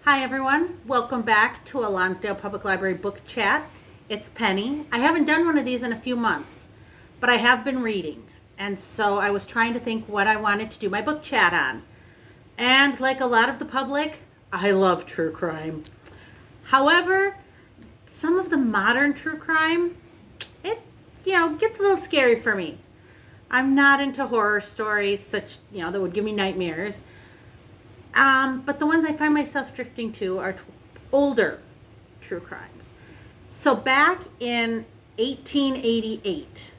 Hi everyone, welcome back to a Lonsdale Public Library book chat. It's Penny. I haven't done one of these in a few months, but I have been reading. And so I was trying to think what I wanted to do my book chat on. And like a lot of the public, I love true crime. However, some of the modern true crime, it gets a little scary for me. I'm not into horror stories that would give me nightmares. But the ones I find myself drifting to are older true crimes. So back in 1888,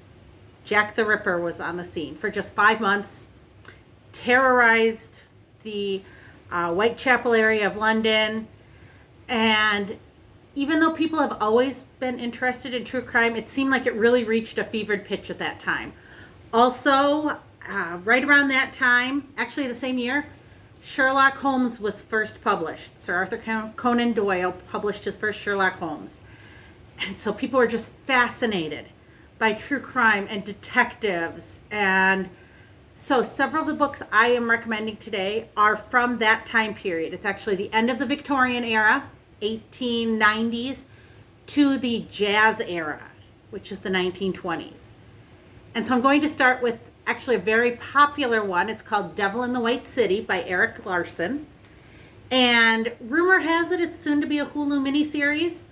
Jack the Ripper was on the scene for just 5 months, terrorized the Whitechapel area of London. And even though people have always been interested in true crime, it seemed like it really reached a fevered pitch at that time. Also, right around that time, actually the same year, Sherlock Holmes was first published. Sir Arthur Conan Doyle published his first Sherlock Holmes. And so people were just fascinated by true crime and detectives. And so several of the books I am recommending today are from that time period. It's actually the end of the Victorian era, 1890s, to the Jazz era, which is the 1920s. And so I'm going to start with actually a very popular one. It's called Devil in the White City by Erik Larson. And rumor has it it's soon to be a Hulu miniseries.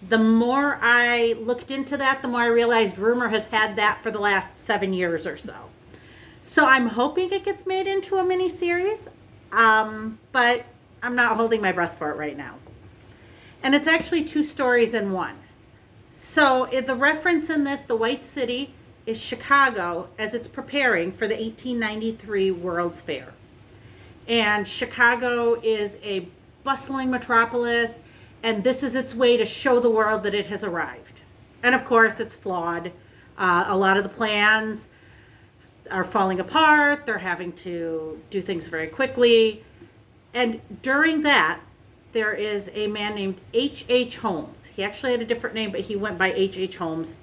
The more I looked into that, the more I realized rumor has had that for the last 7 years or so. So I'm hoping it gets made into a miniseries, but I'm not holding my breath for it right now. And it's actually 2 stories in one. So the reference in this, the White City, is Chicago as it's preparing for the 1893 World's Fair. And Chicago is a bustling metropolis, and this is its way to show the world that it has arrived. And of course, it's flawed. A lot of the plans are falling apart. They're having to do things very quickly. And during that, there is a man named H.H. Holmes. He actually had a different name, but he went by H.H. Holmes.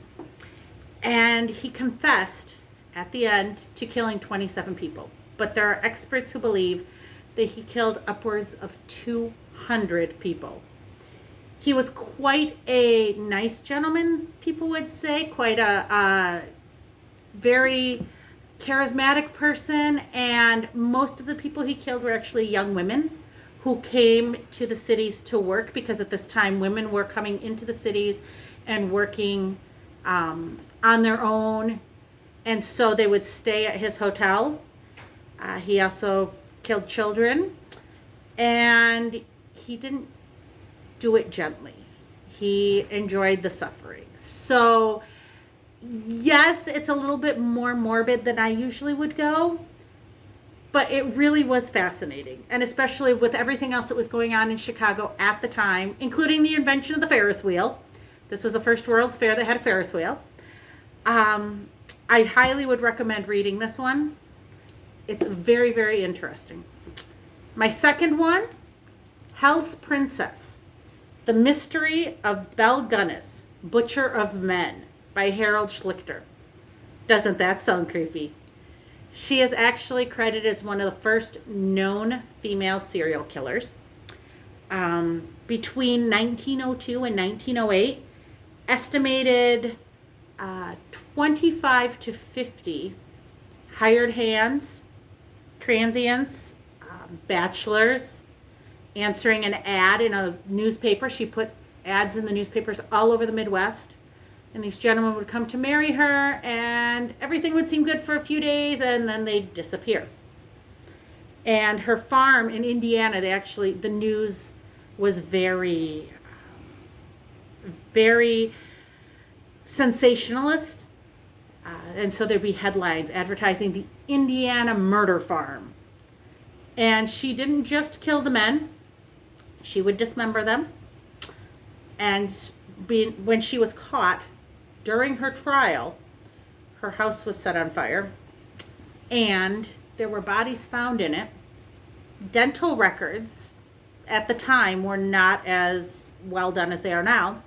And he confessed at the end to killing 27 people. But there are experts who believe that he killed upwards of 200 people. He was quite a nice gentleman, people would say, quite a very charismatic person. And most of the people he killed were actually young women who came to the cities to work, because at this time women were coming into the cities and working on their own, and so they would stay at his hotel. He also killed children, and he didn't do it gently. He enjoyed the suffering. So yes, it's a little bit more morbid than I usually would go, but it really was fascinating, and especially with everything else that was going on in Chicago at the time, including the invention of the Ferris wheel. This was the first World's Fair that had a Ferris wheel. I highly would recommend reading this one. It's very, very interesting. My second one, Hell's Princess, The Mystery of Belle Gunness, Butcher of Men by Harold Schechter. Doesn't that sound creepy? She is actually credited as one of the first known female serial killers. Between 1902 and 1908, estimated 25 to 50 hired hands, transients, bachelors, answering an ad in a newspaper. She put ads in the newspapers all over the Midwest, and these gentlemen would come to marry her, and everything would seem good for a few days, and then they'd disappear. And her farm in Indiana, the news was very, very sensationalist. And so there'd be headlines advertising the Indiana murder farm. And she didn't just kill the men. She would dismember them. And when she was caught during her trial, her house was set on fire. And there were bodies found in it. Dental records at the time were not as well done as they are now.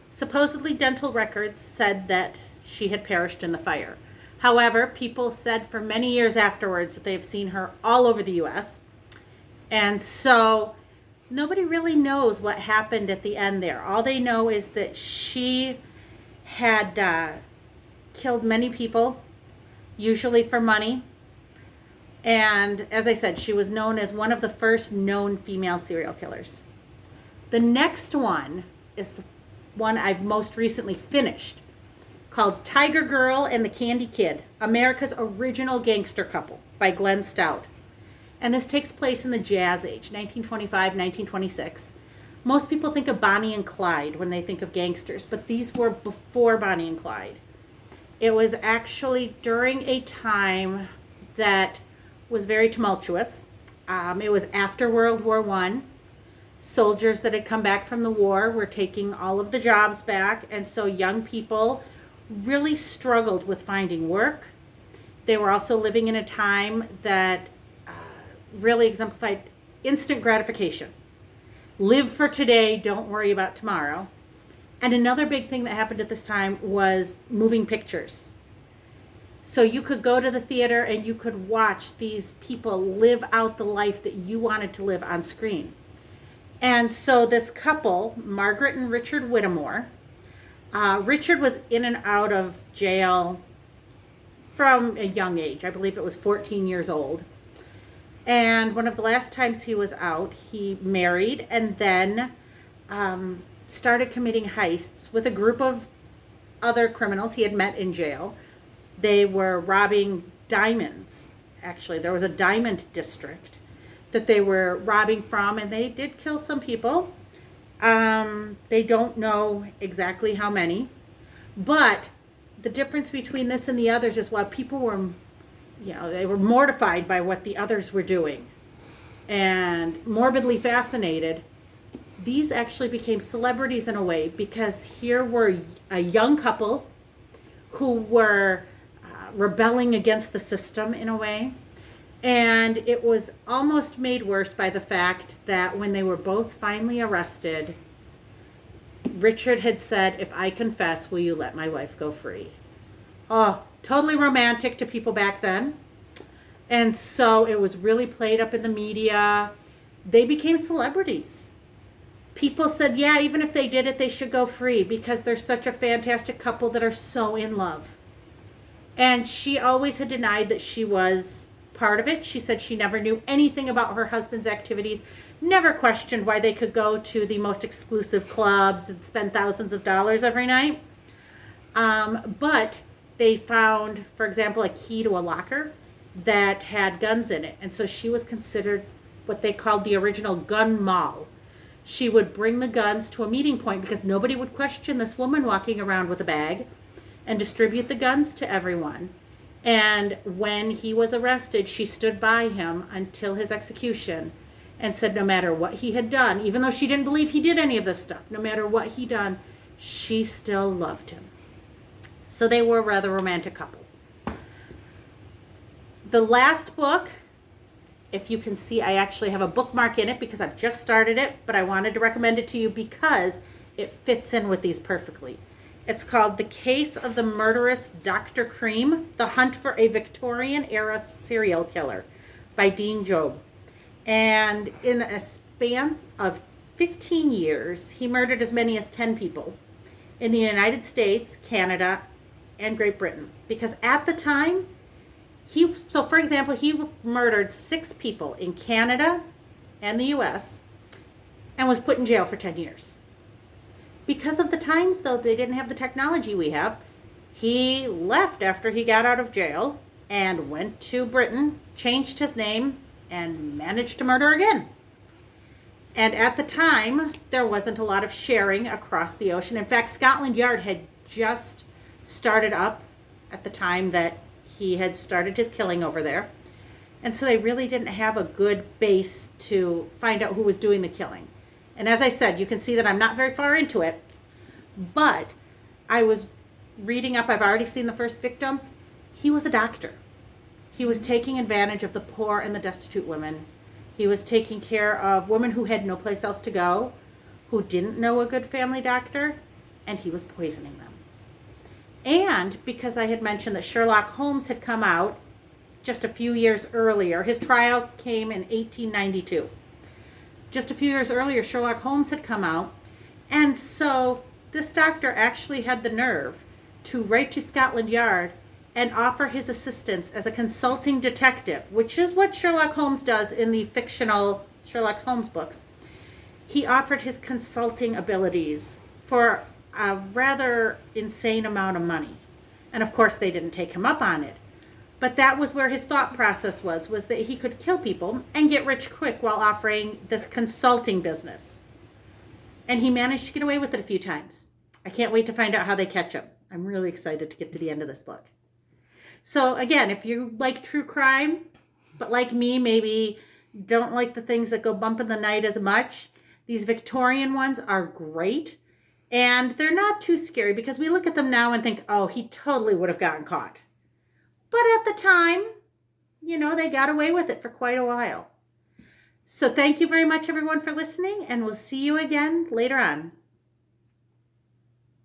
Supposedly, dental records said that she had perished in the fire. However, people said for many years afterwards that they've seen her all over the U.S. And so Nobody really knows what happened at the end there. All they know is that she had killed many people, usually for money. And as I said, she was known as one of the first known female serial killers. The next one is the one I've most recently finished, called Tiger Girl and the Candy Kid, America's Original Gangster Couple by Stout. And this takes place in the Jazz Age, 1925, 1926. Most people think of Bonnie and Clyde when they think of gangsters, but these were before Bonnie and Clyde. It was actually during a time that was very tumultuous. It was after World War I. Soldiers that had come back from the war were taking all of the jobs back, and so young people really struggled with finding work. They were also living in a time that really exemplified instant gratification. Live for today, don't worry about tomorrow. And another big thing that happened at this time was moving pictures. So you could go to the theater and you could watch these people live out the life that you wanted to live on screen. And so this couple, Margaret and Richard Whittemore, Richard was in and out of jail from a young age. I believe it was 14 years old. And one of the last times he was out, he married and then started committing heists with a group of other criminals he had met in jail. They were robbing diamonds. Actually, there was a diamond district that they were robbing from, and they did kill some people. They don't know exactly how many. But the difference between this and the others is while people were they were mortified by what the others were doing and morbidly fascinated, these actually became celebrities in a way, because here were a young couple who were rebelling against the system in a way. And it was almost made worse by the fact that when they were both finally arrested, Richard had said, "If I confess, will you let my wife go free?" Oh, totally romantic to people back then. And so it was really played up in the media. They became celebrities. People said, yeah, even if they did it, they should go free because they're such a fantastic couple that are so in love. And she always had denied that she was part of it. She said she never knew anything about her husband's activities, never questioned why they could go to the most exclusive clubs and spend thousands of dollars every night. But they found, for example, a key to a locker that had guns in it. And so she was considered what they called the original gun moll. She would bring the guns to a meeting point because nobody would question this woman walking around with a bag, and distribute the guns to everyone. And when he was arrested, she stood by him until his execution and said no matter what he had done, even though she didn't believe he did any of this stuff, no matter what he done, she still loved him. So they were a rather romantic couple. The last book, if you can see, I actually have a bookmark in it because I've just started it, but I wanted to recommend it to you because it fits in with these perfectly. It's called The Case of the Murderous Dr. Cream, The Hunt for a Victorian-Era Serial Killer by Dean Jobb. And in a span of 15 years, he murdered as many as 10 people in the United States, Canada, and Great Britain. Because at the time, for example, he murdered 6 people in Canada and the U.S. and was put in jail for 10 years. Because of the times, though, they didn't have the technology we have. He left after he got out of jail and went to Britain, changed his name, and managed to murder again. And at the time, there wasn't a lot of sharing across the ocean. In fact, Scotland Yard had just started up at the time that he had started his killing over there. And so they really didn't have a good base to find out who was doing the killing. And as I said, you can see that I'm not very far into it, but I was reading up. I've already seen the first victim. He was a doctor. He was taking advantage of the poor and the destitute women. He was taking care of women who had no place else to go, who didn't know a good family doctor, and he was poisoning them. And because I had mentioned that Sherlock Holmes had come out just a few years earlier, his trial came in 1892. just a few years earlier, Sherlock Holmes had come out. And so this doctor actually had the nerve to write to Scotland Yard and offer his assistance as a consulting detective, which is what Sherlock Holmes does in the fictional Sherlock Holmes books. He offered his consulting abilities for a rather insane amount of money. And of course, they didn't take him up on it. But that was where his thought process was that he could kill people and get rich quick while offering this consulting business. And he managed to get away with it a few times. I can't wait to find out how they catch him. I'm really excited to get to the end of this book. So again, if you like true crime, but like me, maybe don't like the things that go bump in the night as much, these Victorian ones are great. And they're not too scary because we look at them now and think, oh, he totally would have gotten caught. But at the time, they got away with it for quite a while. So thank you very much, everyone, for listening, and we'll see you again later on.